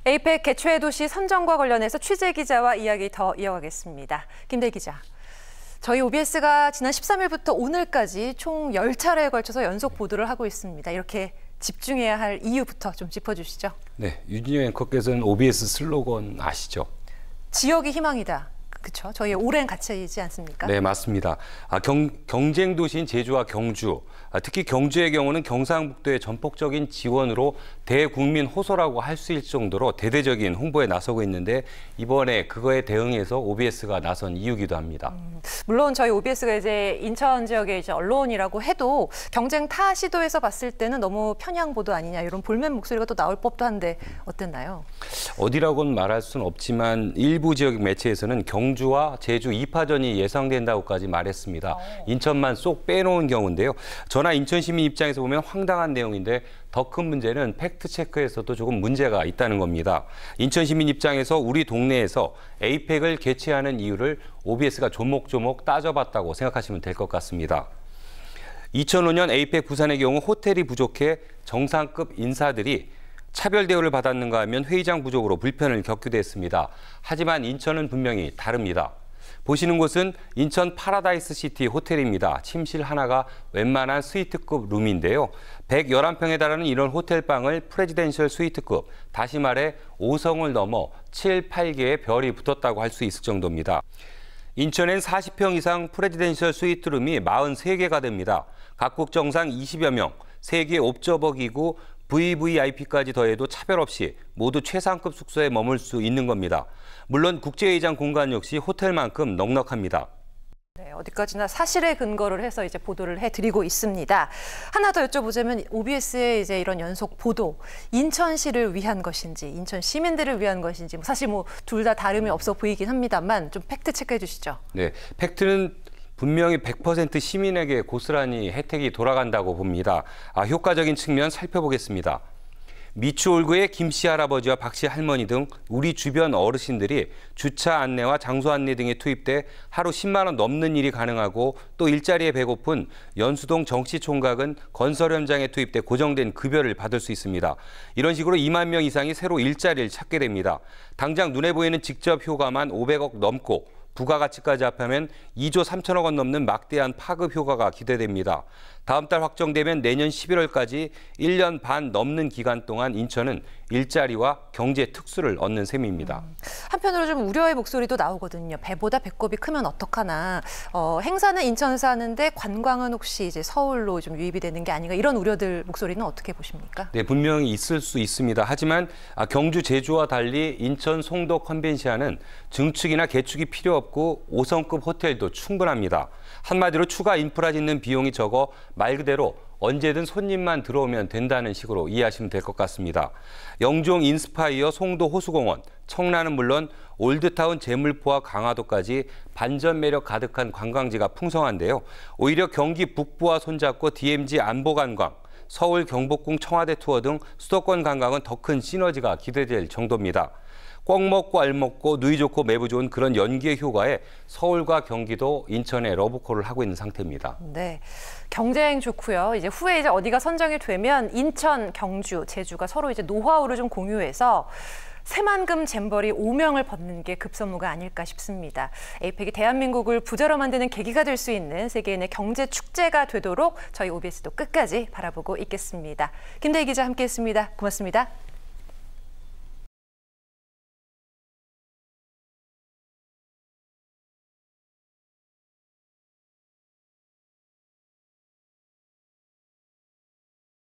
에이펙 개최 도시 선정과 관련해서 취재 기자와 이야기 더 이어가겠습니다. 김대희 기자. 저희 OBS가 지난 13일부터 오늘까지 총 10차례에 걸쳐서 연속 보도를 하고 있습니다. 이렇게 집중해야 할 이유부터 좀 짚어주시죠. 네, 윤진영 앵커께서는 OBS 슬로건 아시죠? 지역이 희망이다. 그렇죠. 저희의 오랜 가치이지 않습니까? 네, 맞습니다. 경쟁 도시인 제주와 경주, 특히 경주의 경우는 경상북도의 전폭적인 지원으로 대국민 호소라고 할 수 있을 정도로 대대적인 홍보에 나서고 있는데 이번에 그거에 대응해서 OBS가 나선 이유기도 합니다. 물론 저희 OBS가 이제 인천 지역의 이제 언론이라고 해도 경쟁 타 시도에서 봤을 때는 너무 편향 보도 아니냐 이런 볼멘 목소리가 또 나올 법도 한데 어땠나요? 어디라고는 말할 수는 없지만 일부 지역 매체에서는 경주와 제주 2파전이 예상된다고까지 말했습니다. 인천만 쏙 빼놓은 경우인데요. 저나 인천 시민 입장에서 보면 황당한 내용인데 더 큰 문제는 팩트체크에서도 조금 문제가 있다는 겁니다. 인천 시민 입장에서 우리 동네에서 에이펙을 개최하는 이유를 OBS가 조목조목 따져봤다고 생각하시면 될 것 같습니다. 2005년 에이펙 부산의 경우 호텔이 부족해 정상급 인사들이 차별 대우를 받았는가 하면 회의장 부족으로 불편을 겪기도 했습니다. 하지만 인천은 분명히 다릅니다. 보시는 곳은 인천 파라다이스 시티 호텔입니다. 침실 하나가 웬만한 스위트급 룸인데요. 111평에 달하는 이런 호텔방을 프레지덴셜 스위트급, 다시 말해 5성을 넘어 7, 8개의 별이 붙었다고 할 수 있을 정도입니다. 인천엔 40평 이상 프레지덴셜 스위트룸이 43개가 됩니다. 각국 정상 20여 명, 세계 옵저버 기구, VVIP까지 더해도 차별 없이 모두 최상급 숙소에 머물 수 있는 겁니다. 물론 국제회의장 공간 역시 호텔만큼 넉넉합니다. 네, 어디까지나 사실에 근거를 해서 이제 보도를 해드리고 있습니다. 하나 더 여쭤보자면 OBS의 이제 이런 연속 보도, 인천시를 위한 것인지, 인천 시민들을 위한 것인지, 사실 뭐 둘 다 다름이 없어 보이긴 합니다만 좀 팩트 체크해 주시죠. 네, 팩트는 분명히 100% 시민에게 고스란히 혜택이 돌아간다고 봅니다. 효과적인 측면 살펴보겠습니다. 미추홀구의 김씨 할아버지와 박씨 할머니 등 우리 주변 어르신들이 주차 안내와 장소 안내 등에 투입돼 하루 10만 원 넘는 일이 가능하고 또 일자리에 배고픈 연수동 정치총각은 건설 현장에 투입돼 고정된 급여를 받을 수 있습니다. 이런 식으로 2만 명 이상이 새로 일자리를 찾게 됩니다. 당장 눈에 보이는 직접 효과만 500억 넘고 부가가치까지 합하면 2조 3천억 원 넘는 막대한 파급 효과가 기대됩니다. 다음 달 확정되면 내년 11월까지 1년 반 넘는 기간 동안 인천은 일자리와 경제 특수를 얻는 셈입니다. 한편으로 좀 우려의 목소리도 나오거든요. 배보다 배꼽이 크면 어떡하나. 행사는 인천에서 하는데 관광은 혹시 이제 서울로 좀 유입이 되는 게 아닌가 이런 우려들 목소리는 어떻게 보십니까? 네, 분명히 있을 수 있습니다. 하지만 경주, 제주와 달리 인천, 송도 컨벤시아는 증축이나 개축이 필요 없고 5성급 호텔도 충분합니다. 한마디로 추가 인프라 짓는 비용이 적어 말 그대로 언제든 손님만 들어오면 된다는 식으로 이해하시면 될 것 같습니다. 영종 인스파이어 송도 호수공원, 청라는 물론 올드타운 제물포와 강화도까지 반전 매력 가득한 관광지가 풍성한데요. 오히려 경기 북부와 손잡고 DMZ 안보 관광, 서울 경복궁 청와대 투어 등 수도권 관광은 더 큰 시너지가 기대될 정도입니다. 꽉 먹고 알 먹고 누이 좋고 매부 좋은 그런 연계의 효과에 서울과 경기도, 인천에 러브콜을 하고 있는 상태입니다. 네, 경쟁 좋고요. 이제 후에 이제 어디가 선정이 되면 인천, 경주, 제주가 서로 이제 노하우를 좀 공유해서 새만금 잼버리 5명을 벗는 게 급선무가 아닐까 싶습니다. 에이펙이 대한민국을 부자로 만드는 계기가 될 수 있는 세계인의 경제 축제가 되도록 저희 OBS도 끝까지 바라보고 있겠습니다. 김대희 기자 함께했습니다. 고맙습니다.